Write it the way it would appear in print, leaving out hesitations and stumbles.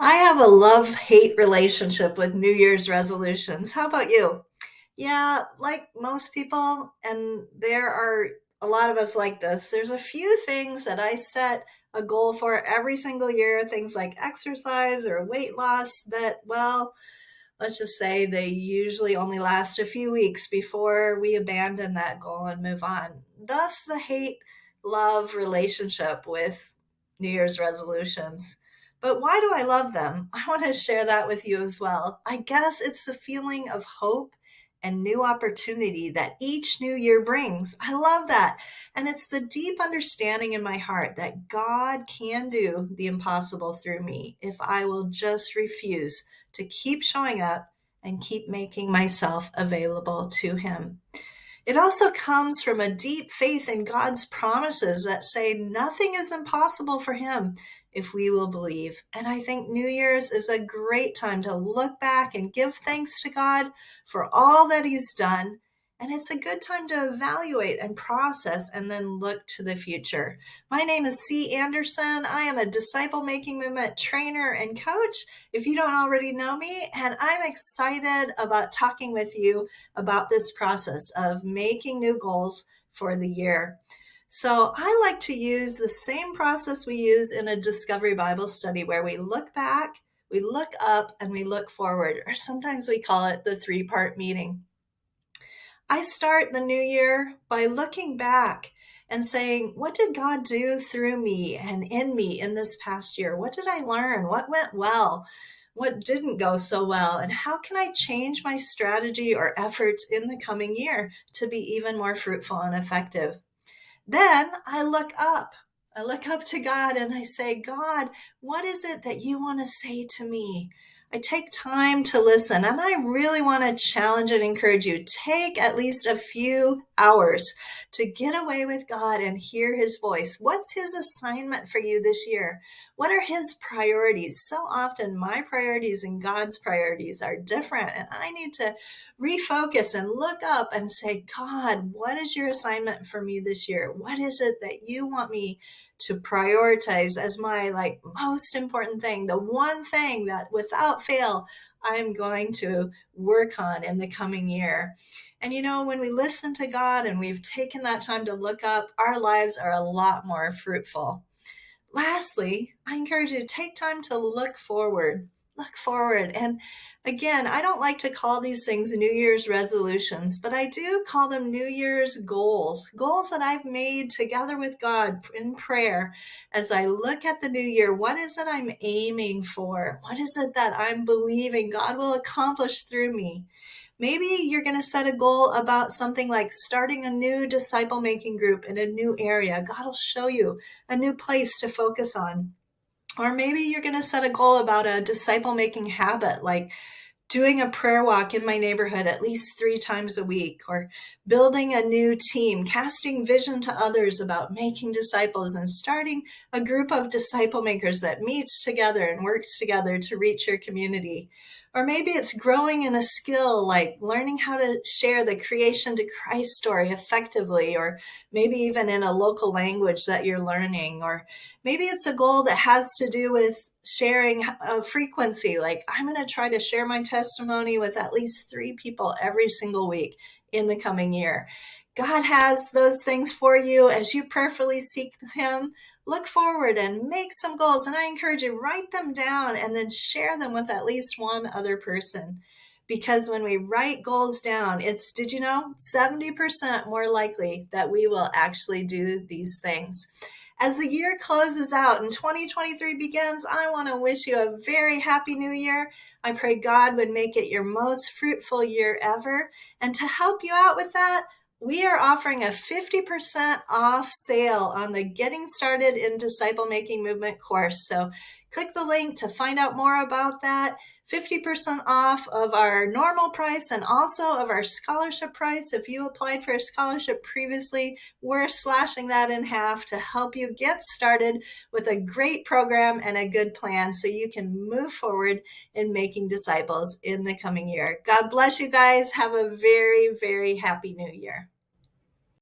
I have a love-hate relationship with New Year's resolutions. How about you? Yeah, like most people, and there are a lot of us like this, there's a few things that I set a goal for every single year, things like exercise or weight loss that, well, let's just say they usually only last a few weeks before we abandon that goal and move on. Thus, the hate love relationship with New Year's resolutions. But why do I love them? I want to share that with you as well. I guess it's the feeling of hope and new opportunity that each new year brings. I love that. And it's the deep understanding in my heart that God can do the impossible through me if I will just refuse to keep showing up and keep making myself available to Him. It also comes from a deep faith in God's promises that say nothing is impossible for Him if we will believe. And I think New Year's is a great time to look back and give thanks to God for all that He's done. And it's a good time to evaluate and process and then look to the future. My name is C. Anderson. I am a disciple making movement trainer and coach, if you don't already know me, and I'm excited about talking with you about this process of making new goals for the year. So I like to use the same process we use in a Discovery Bible study where we look back, we look up, and we look forward, or sometimes we call it the three-part meeting. I start the new year by looking back and saying, what did God do through me and in me in this past year? What did I learn? What went well? What didn't go so well? And how can I change my strategy or efforts in the coming year to be even more fruitful and effective? Then I look up. I look up to God and I say, God, what is it that you want to say to me? I take time to listen, and I really want to challenge and encourage you. Take at least a few hours to get away with God and hear His voice. What's His assignment for you this year? What are His priorities? So often my priorities and God's priorities are different, and I need to refocus and look up and say, God, what is your assignment for me this year? What is it that you want me to prioritize as my most important thing, the one thing that without fail I'm going to work on in the coming year? And when we listen to God and we've taken that time to look up, our lives are a lot more fruitful. Lastly, I encourage you to take time to look forward. Look forward. And again, I don't like to call these things New Year's resolutions, but I do call them New Year's goals, goals that I've made together with God in prayer as I look at the new year. What is it I'm aiming for? What is it that I'm believing God will accomplish through me? Maybe you're going to set a goal about something like starting a new disciple making group in a new area. God will show you a new place to focus on. Or maybe you're going to set a goal about a disciple making habit, like doing a prayer walk in my neighborhood at least 3 times a week, or building a new team, casting vision to others about making disciples, and starting a group of disciple makers that meets together and works together to reach your community. Or maybe it's growing in a skill like learning how to share the creation to Christ story effectively, or maybe even in a local language that you're learning. Or maybe it's a goal that has to do with sharing a frequency, like I'm going to try to share my testimony with at least 3 people every single week in the coming year. God has those things for you as you prayerfully seek Him. Look forward and make some goals, and I encourage you, write them down and then share them with at least one other person. Because when we write goals down, it's, did you know, 70% more likely that we will actually do these things. As the year closes out and 2023 begins, I want to wish you a very happy new year. I pray God would make it your most fruitful year ever. And to help you out with that, we are offering a 50% off sale on the Getting Started in Disciple Making Movement course. So click the link to find out more about that. 50% off of our normal price and also of our scholarship price. If you applied for a scholarship previously, we're slashing that in half to help you get started with a great program and a good plan so you can move forward in making disciples in the coming year. God bless you guys. Have a very, very happy new year.